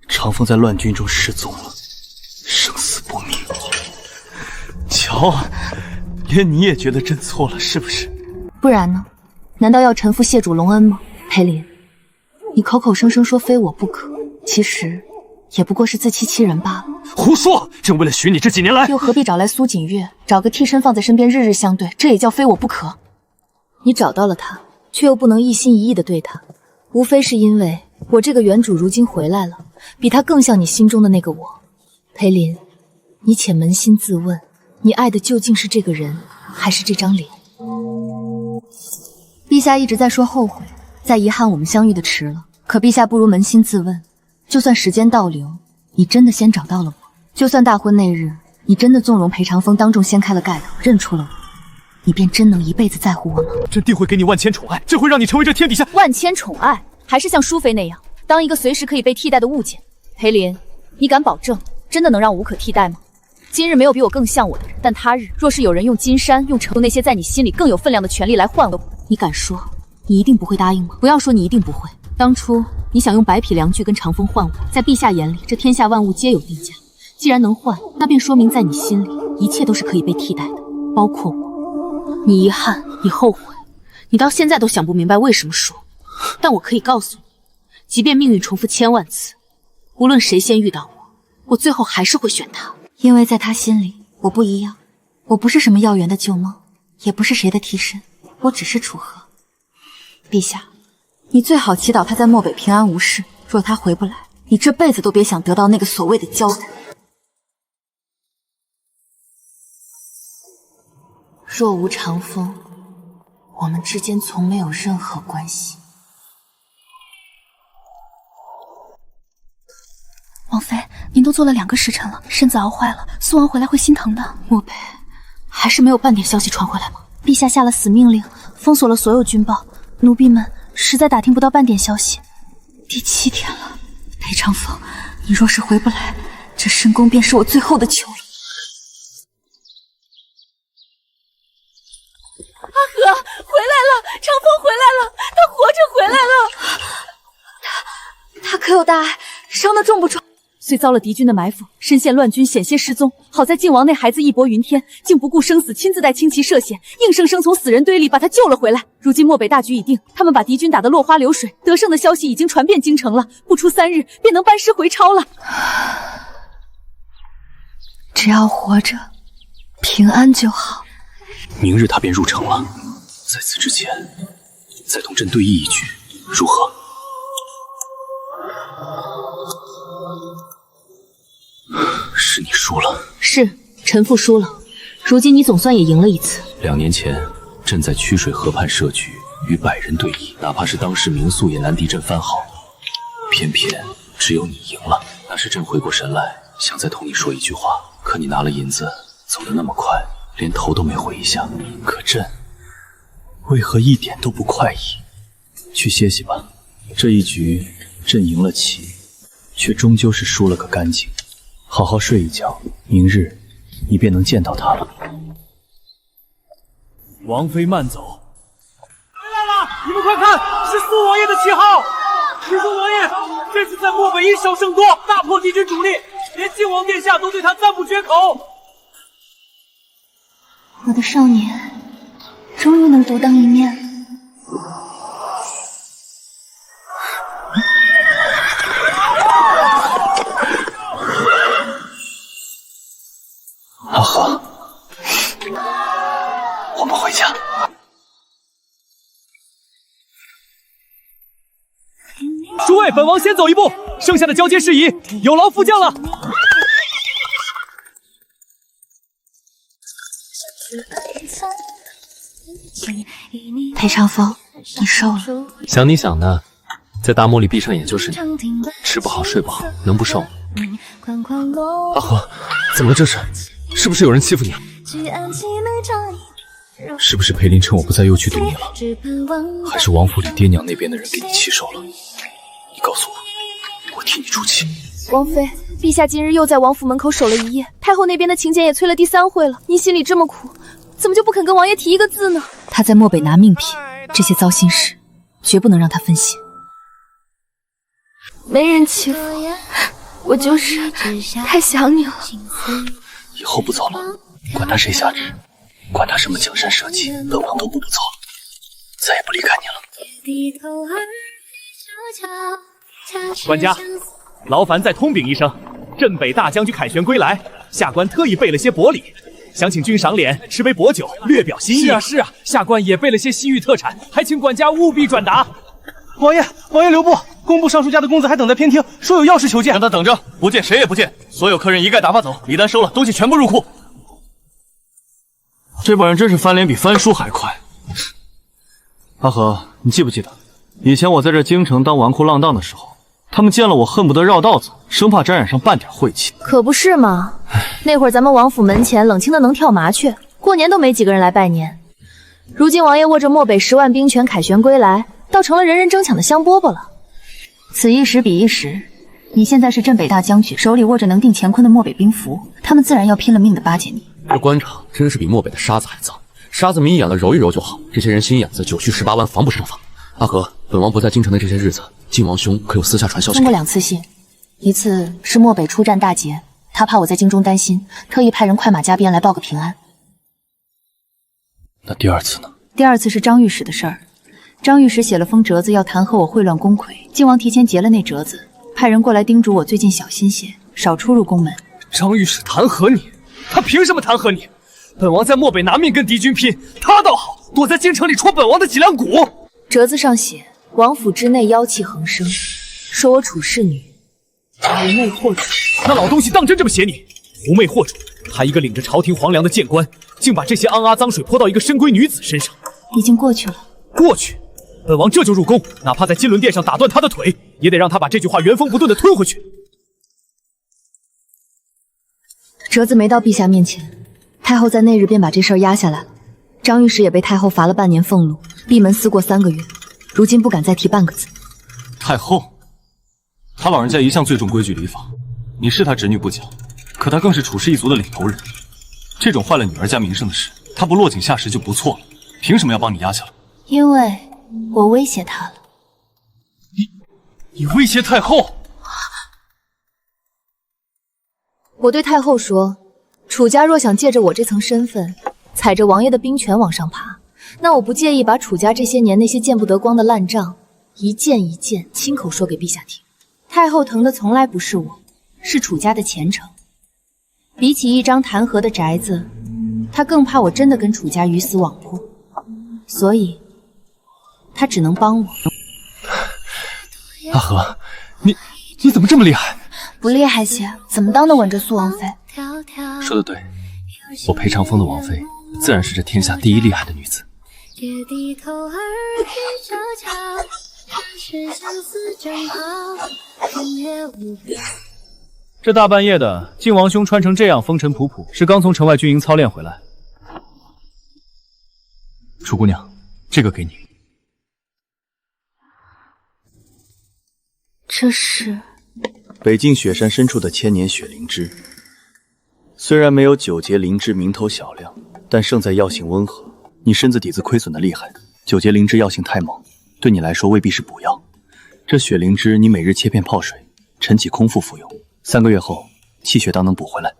长风在乱军中失踪了，生死不明。瞧啊，连你也觉得朕错了，是不是？不然呢？难道要臣服谢主隆恩吗？裴林，你口口声声说非我不可，其实也不过是自欺欺人罢了。胡说！朕为了许你这几年来，又何必找来苏锦月，找个替身放在身边，日日相对，这也叫非我不可？你找到了他，却又不能一心一意的对他，无非是因为我这个原主如今回来了，比他更像你心中的那个我。裴林，你且扪心自问，你爱的究竟是这个人，还是这张脸？陛下一直在说后悔，在遗憾我们相遇的迟了。可陛下不如扪心自问，就算时间倒流，你真的先找到了我，就算大婚那日，你真的纵容裴长风当众掀开了盖头，认出了我，你便真能一辈子在乎我吗？朕定会给你万千宠爱，这会让你成为这天底下万千宠爱，还是像淑妃那样，当一个随时可以被替代的物件？裴林，你敢保证真的能让我无可替代吗？今日没有比我更像我的人，但他日若是有人用金山、用那些在你心里更有分量的权利来换我，你敢说你一定不会答应吗？不要说你一定不会，当初你想用白匹良驹跟长风换我，在陛下眼里，这天下万物皆有定价。既然能换，那便说明在你心里，一切都是可以被替代的，包括我。你遗憾，你后悔，你到现在都想不明白为什么说。但我可以告诉你，即便命运重复1000万次，无论谁先遇到我，我最后还是会选他。因为在他心里，我不一样，我不是什么耀元的旧梦，也不是谁的替身，我只是楚河。陛下，你最好祈祷他在漠北平安无事。若他回不来，你这辈子都别想得到那个所谓的交代。若无长风，我们之间从没有任何关系。王妃，您都做了2个时辰了，身子熬坏了，苏王回来会心疼的。漠北，还是没有半点消息传回来吗？陛下下了死命令，封锁了所有军报，奴婢们实在打听不到半点消息。第7天了，裴长风，你若是回不来，这深宫便是我最后的囚了。阿和回来了，长风回来了，他活着回来了。他可有大碍？伤得重不重？虽遭了敌军的埋伏，身陷乱军，险些失踪。好在靖王那孩子义薄云天，竟不顾生死，亲自带轻骑涉险，硬生生从死人堆里把他救了回来。如今漠北大局已定，他们把敌军打得落花流水，得胜的消息已经传遍京城了，不出3日便能班师回朝了。只要活着，平安就好。明日他便入城了，在此之前，再同朕对弈一局，如何？是你输了。是，臣父输了。如今你总算也赢了一次。2年前，朕在曲水河畔设局，与100人对弈，哪怕是当时名宿也难敌朕番号。偏偏只有你赢了。那时朕回过神来，想再同你说一句话，可你拿了银子，走得那么快，连头都没回一下。可朕为何一点都不快意？去歇息吧，这一局朕赢了棋，却终究是输了个干净。好好睡一觉，明日你便能见到他了。王妃慢走。回来了，你们快看，是苏王爷的旗号。师宗王爷这次在漠北以少胜多，大破敌军主力，连靖王殿下都对他赞不绝口。我的少年终于能独当一面了。阿和，我们回家。诸位，本王先走一步，剩下的交接事宜有劳副将了。裴长风，你瘦了。想你想的，在大漠里闭上眼就是你，吃不好睡不好，能不瘦吗？阿和，怎么了这是？是不是有人欺负你了？是不是裴林趁我不在又去毒你了？还是王府里爹娘那边的人给你气受了？你告诉我，我替你出气。王妃，陛下今日又在王府门口守了一夜，太后那边的请柬也催了第3回了。您心里这么苦，怎么就不肯跟王爷提一个字呢？他在漠北拿命拼，这些糟心事绝不能让他分心。没人欺负我，就是太想你了。以后不走了，管他谁下旨，管他什么江山社稷，本王都不走了，再也不离开你了。管家，劳烦再通禀一声，镇北大将军凯旋归来，下官特意备了些薄礼，想请君赏脸，吃杯薄酒，略表心意。是啊，下官也备了些西域特产，还请管家务必转达。王爷留步！工部尚书家的公子还等在偏厅，说有要事求见。让他等着，不见谁也不见。所有客人一概打发走，礼单收了，东西全部入库。这帮人真是翻脸比翻书还快。阿和，你记不记得，以前我在这京城当纨绔浪荡的时候，他们见了我恨不得绕道走，生怕沾染上半点晦气。可不是嘛，那会儿咱们王府门前冷清的能跳麻雀，过年都没几个人来拜年。如今王爷握着漠北10万兵权凯旋归来，倒成了人人争抢的香饽饽了。此一时彼一时，你现在是镇北大将军，手里握着能定乾坤的漠北兵符，他们自然要拼了命的巴结你。这官场真是比漠北的沙子还脏，沙子迷眼了揉一揉就好，这些人心眼子9去18弯，防不胜防。阿和，本王不在京城的这些日子，靖王兄可有私下传消息？通过2次信，一次是漠北出战大捷，他怕我在京中担心，特意派人快马加鞭来报个平安。那第2次呢？第2次是张御史的事儿。张御史写了封折子，要弹劾我秽乱宫馗。靖王提前截了那折子，派人过来叮嘱我最近小心些，少出入宫门。张御史弹劾你？他凭什么弹劾你？本王在漠北拿命跟敌军拼，他倒好，躲在京城里戳本王的脊梁骨。折子上写，王府之内妖气横生，说我处侍女狐媚惑主。那老东西当真这么写你？狐媚惑主，他一个领着朝廷皇粮的谏官，竟把这些肮脏水泼到一个深闺女子身上。已经过去了。过去？本王这就入宫，哪怕在金轮殿上打断他的腿，也得让他把这句话原封不动的吞回去。折子没到陛下面前，太后在那日便把这事儿压下来了。张御史也被太后罚了半年俸禄，闭门思过3个月，如今不敢再提半个字。太后，他老人家一向最重规矩礼法，你是他侄女不假，可他更是楚氏一族的领头人。这种坏了女儿家名声的事，他不落井下石就不错了，凭什么要帮你压下来？因为我威胁他了。你威胁太后？我对太后说，楚家若想借着我这层身份，踩着王爷的兵权往上爬，那我不介意把楚家这些年那些见不得光的烂账，一件一件亲口说给陛下听。太后疼的从来不是我，是楚家的前程。比起一张弹劾的宅子，她更怕我真的跟楚家鱼死网破，所以她只能帮我。阿和，你怎么这么厉害？不厉害些，怎么当得稳这苏王妃？说得对，我裴长风的王妃自然是这天下第一厉害的女子。这大半夜的，靖王兄穿成这样风尘仆仆，是刚从城外军营操练回来。楚姑娘，这个给你。这是北境雪山深处的千年雪灵芝，虽然没有九节灵芝名头小亮，但胜在药性温和。你身子底子亏损的厉害，九节灵芝药性太猛，对你来说未必是补药。这雪灵芝你每日切片泡水，晨起空腹服用，3个月后气血当能补回来。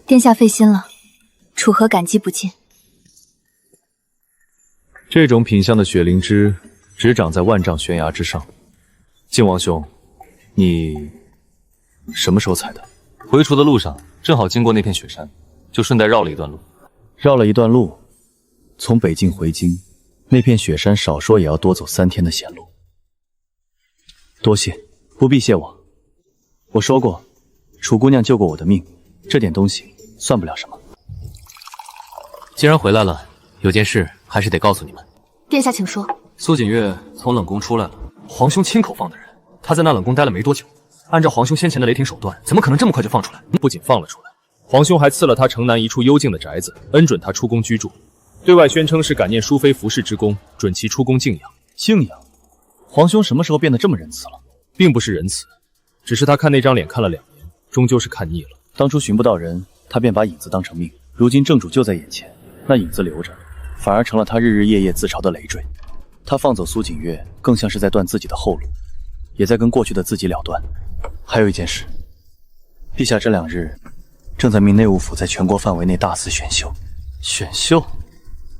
殿下费心了，楚河感激不尽。这种品相的雪灵芝只长在万丈悬崖之上。靖王兄，你什么时候采的？回锄的路上正好经过那片雪山，就顺带绕了一段路。绕了一段路，从北境回京，那片雪山少说也要多走3天的险路。多谢，不必谢我。我说过，楚姑娘救过我的命，这点东西算不了什么。既然回来了，有件事还是得告诉你们。殿下请说。苏锦月从冷宫出来了，皇兄亲口放的人。他在那冷宫待了没多久，按照皇兄先前的雷霆手段，怎么可能这么快就放出来？不仅放了出来，皇兄还赐了他城南一处幽静的宅子，恩准他出宫居住，对外宣称是感念淑妃服侍之功，准其出宫静养。静养？皇兄什么时候变得这么仁慈了？并不是仁慈，只是他看那张脸看了2年，终究是看腻了。当初寻不到人，他便把影子当成命，如今正主就在眼前，那影子留着，反而成了他日日夜夜自嘲的累赘。他放走苏锦月，更像是在断自己的后路，也在跟过去的自己了断。还有一件事，陛下这2日正在命内务府在全国范围内大肆选秀。选秀？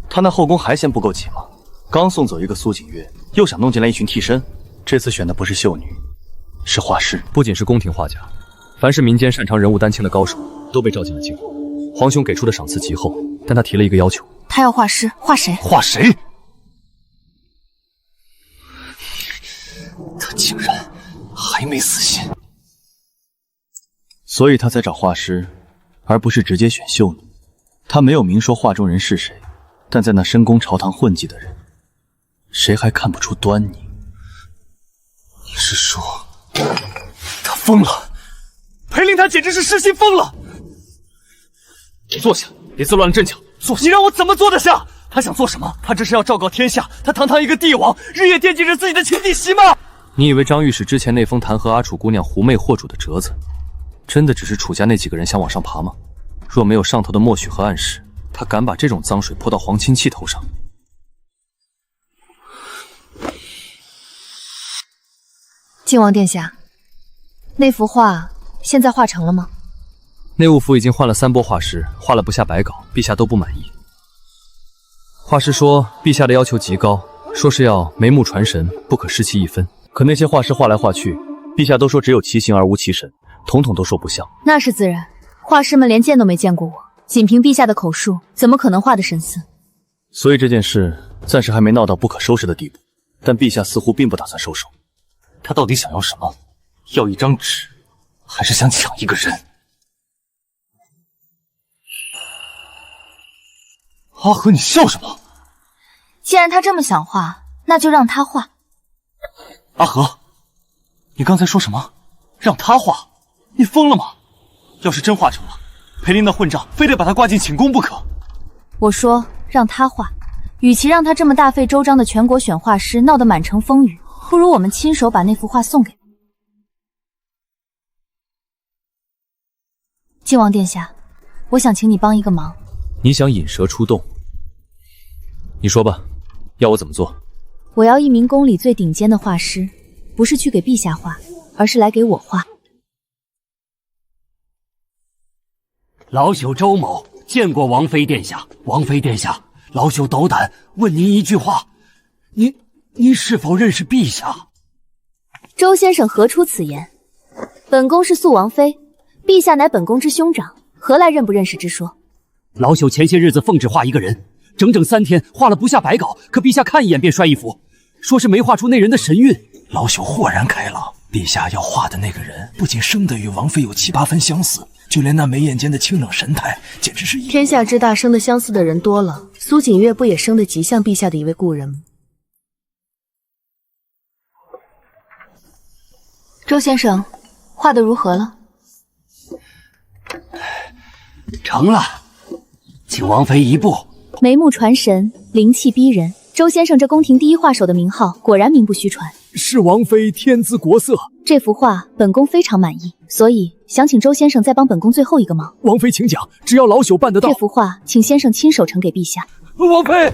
他那后宫还嫌不够挤吗？刚送走一个苏锦月，又想弄进来一群替身。这次选的不是秀女，是画师。不仅是宫廷画家，凡是民间擅长人物丹青的高手，都被召进了京。皇兄给出的赏赐极厚，但他提了一个要求。他要画师，画谁？画谁？他竟然还没死心，所以他才找画师，而不是直接选秀女。他没有明说画中人是谁，但在那深宫朝堂混迹的人，谁还看不出端倪？你是说他疯了？裴令他简直是失心疯了！坐下，别自乱了阵脚。坐下！你让我怎么坐得下？他想做什么？他这是要昭告天下，他堂堂一个帝王，日夜惦记着自己的亲弟媳吗？你以为张御史之前那封弹劾阿楚姑娘狐媚惑主的折子，真的只是楚家那几个人想往上爬吗？若没有上头的默许和暗示，他敢把这种脏水泼到皇亲戚头上？靖王殿下，那幅画现在画成了吗？内务府已经换了3波画师，画了不下100稿，陛下都不满意。画师说，陛下的要求极高，说是要眉目传神，不可失其一分。可那些画师画来画去，陛下都说只有其形而无其神，统统都说不像。那是自然，画师们连见都没见过我，仅凭陛下的口述，怎么可能画得神似？所以这件事暂时还没闹到不可收拾的地步，但陛下似乎并不打算收手。他到底想要什么？要一张纸，还是想抢一个人？阿和，你笑什么？既然他这么想画，那就让他画。阿和，你刚才说什么？让他画？你疯了吗？要是真画成了，裴林那混账非得把他挂进寝宫不可。我说让他画。与其让他这么大费周章的全国选画师闹得满城风雨，不如我们亲手把那幅画送给他。靖王殿下，我想请你帮一个忙。你想引蛇出洞？你说吧，要我怎么做？我要一名宫里最顶尖的画师，不是去给陛下画，而是来给我画。老朽周某见过王妃殿下。王妃殿下，老朽斗胆问您一句话，您是否认识陛下？周先生何出此言？本宫是肃王妃，陛下乃本宫之兄长，何来认不认识之说？老朽前些日子奉旨画一个人，整整3天画了不下100稿，可陛下看一眼便摔一幅，说是没画出那人的神韵。老朽豁然开朗，陛下要画的那个人不仅生得与王妃有7、8分相似，就连那眉眼间的清冷神态，简直是天下之大，生得相似的人多了，苏锦月不也生得极像陛下的一位故人吗？周先生，画得如何了？成了，请王妃一步。眉目传神，灵气逼人。周先生这宫廷第一画手的名号，果然名不虚传。是王妃天姿国色。这幅画本宫非常满意，所以想请周先生再帮本宫最后一个忙。王妃请讲，只要老朽办得到。这幅画请先生亲手呈给陛下。王妃，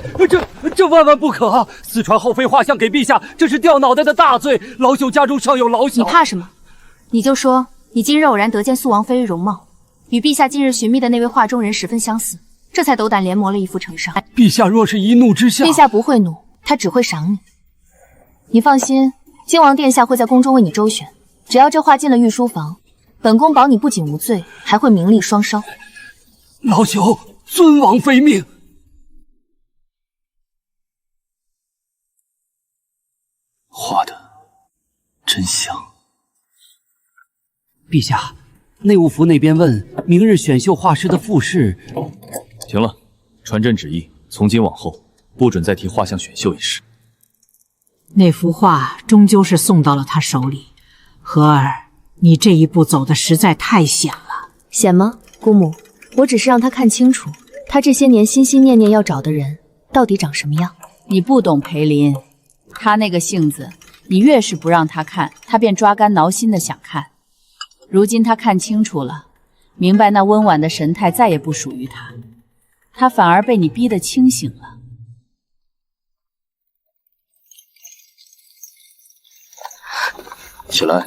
这万万不可！私传后妃画像给陛下，这是掉脑袋的大罪。老朽家中尚有老小。你怕什么？你就说你今日偶然得见肃王妃容貌，与陛下近日寻觅的那位画中人十分相似，这才斗胆连磨了一幅呈上。陛下若是一怒之下，陛下不会怒，他只会赏你。你放心，靖王殿下会在宫中为你周旋，只要这画进了御书房，本宫保你不仅无罪，还会名利双收。老朽遵王妃命。画的真像。陛下，内务府那边问明日选秀画师的复试。行了，传朕旨意，从今往后不准再提画像选秀一事。那幅画终究是送到了他手里，荷儿，你这一步走的实在太险了。险吗？姑母，我只是让他看清楚，他这些年心心念念要找的人到底长什么样。你不懂裴林，他那个性子，你越是不让他看，他便抓肝挠心的想看。如今他看清楚了，明白那温婉的神态再也不属于他，他反而被你逼得清醒了。起来。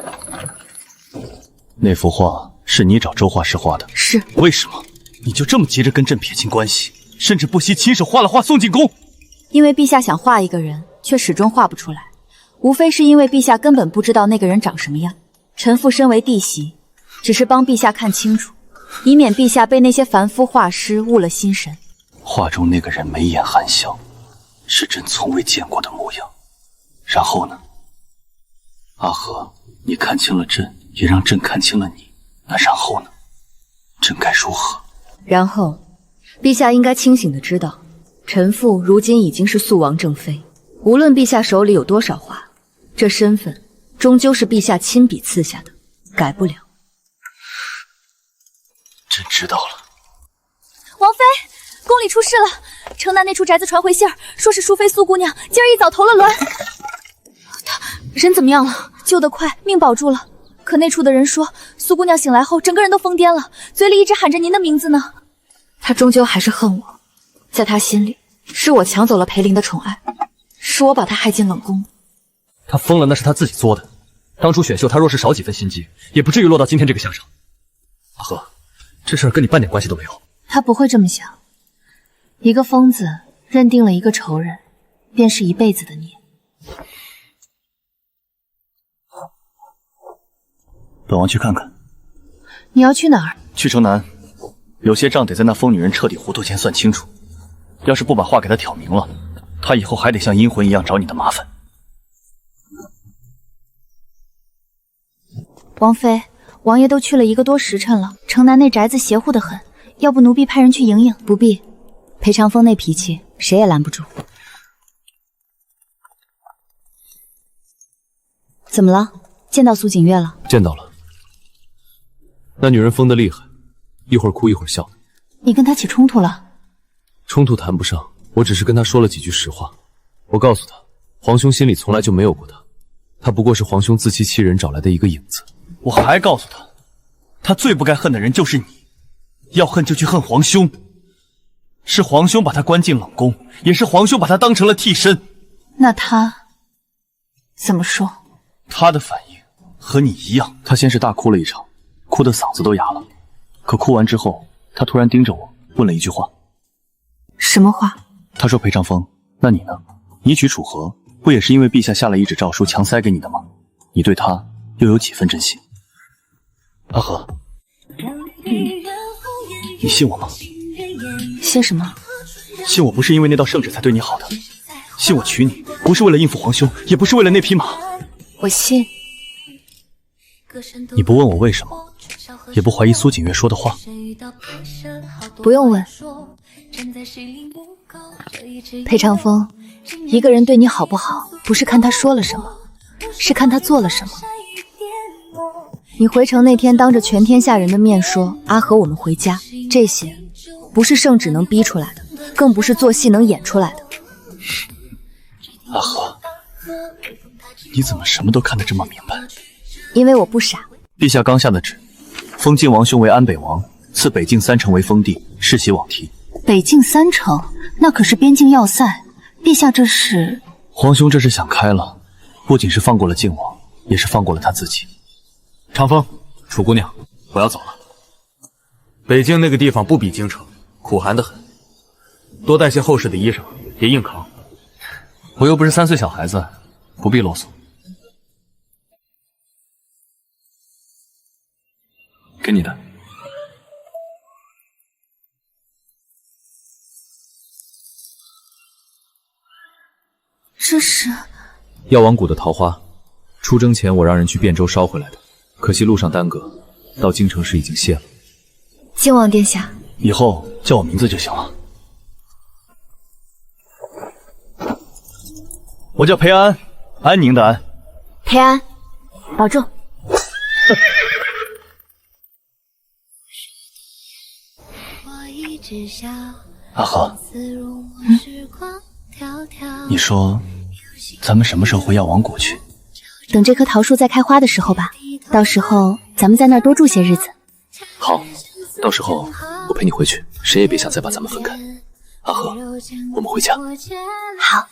那幅画是你找周画师画的？是。为什么你就这么急着跟朕撇清关系，甚至不惜亲手画了画送进宫？因为陛下想画一个人，却始终画不出来，无非是因为陛下根本不知道那个人长什么样。臣妇身为弟媳，只是帮陛下看清楚，以免陛下被那些凡夫画师误了心神。画中那个人眉眼含笑，是朕从未见过的模样。然后呢？阿和，你看清了朕，也让朕看清了你，那然后呢？朕该如何？然后，陛下应该清醒的知道，臣妇如今已经是肃王正妃，无论陛下手里有多少画，这身份终究是陛下亲笔赐下的，改不了。朕知道了。王妃，宫里出事了，城南那处宅子传回信儿，说是淑妃苏姑娘今儿一早投了卵。人怎么样了？救得快，命保住了。可那处的人说，苏姑娘醒来后，整个人都疯癫了，嘴里一直喊着您的名字呢。她终究还是恨我，在她心里，是我抢走了裴林的宠爱，是我把她害进冷宫。他疯了，那是他自己作的。当初选秀，他若是少几分心机，也不至于落到今天这个下场。阿和，这事儿跟你半点关系都没有。他不会这么想。一个疯子认定了一个仇人，便是一辈子的孽。本王去看看。你要去哪儿？去城南，有些账得在那疯女人彻底糊涂前算清楚。要是不把话给她挑明了，她以后还得像阴魂一样找你的麻烦。王妃，王爷都去了1个多时辰了，城南那宅子邪乎得很，要不奴婢派人去迎迎？不必，裴长风那脾气，谁也拦不住。怎么了？见到苏锦月了？见到了。那女人疯得厉害，一会儿哭一会儿笑。你跟她起冲突了？冲突谈不上，我只是跟他说了几句实话。我告诉他，皇兄心里从来就没有过他，他不过是皇兄自欺欺人找来的一个影子。我还告诉他，他最不该恨的人就是你，要恨就去恨皇兄。是皇兄把他关进冷宫，也是皇兄把他当成了替身。那他怎么说？他的反应和你一样，他先是大哭了一场，哭得嗓子都哑了。可哭完之后，他突然盯着我问了一句话。什么话？他说：“裴长风，那你呢？你娶楚河，不也是因为陛下下了一纸诏书强塞给你的吗？你对他又有几分真心？”阿和，你信我吗？信什么？信我不是因为那道圣旨才对你好的，信我娶你不是为了应付皇兄，也不是为了那匹马。我信。你不问我为什么，也不怀疑苏锦月说的话？不用问。裴长风，一个人对你好不好，不是看他说了什么，是看他做了什么。你回城那天当着全天下人的面说阿和我们回家，这些不是圣旨能逼出来的，更不是做戏能演出来的。阿和，你怎么什么都看得这么明白？因为我不傻。陛下刚下的旨，封晋王兄为安北王，赐北境3城为封地，世袭罔替。北境3城，那可是边境要塞，陛下这是……皇兄这是想开了，不仅是放过了靖王，也是放过了他自己。长风，楚姑娘，我要走了。北境那个地方不比京城，苦寒得很，多带些厚实的衣裳，别硬扛。我又不是3岁小孩子，不必啰嗦。给你的。这是药王谷的桃花，出征前我让人去汴州捎回来的，可惜路上耽搁，到京城时已经谢了。靖王殿下，以后叫我名字就行了。我叫裴安，安宁的安。裴安，保重。阿和，你说咱们什么时候回药王谷去？等这棵桃树再开花的时候吧，到时候咱们在那儿多住些日子。好，到时候我陪你回去，谁也别想再把咱们分开。阿和，我们回家。好。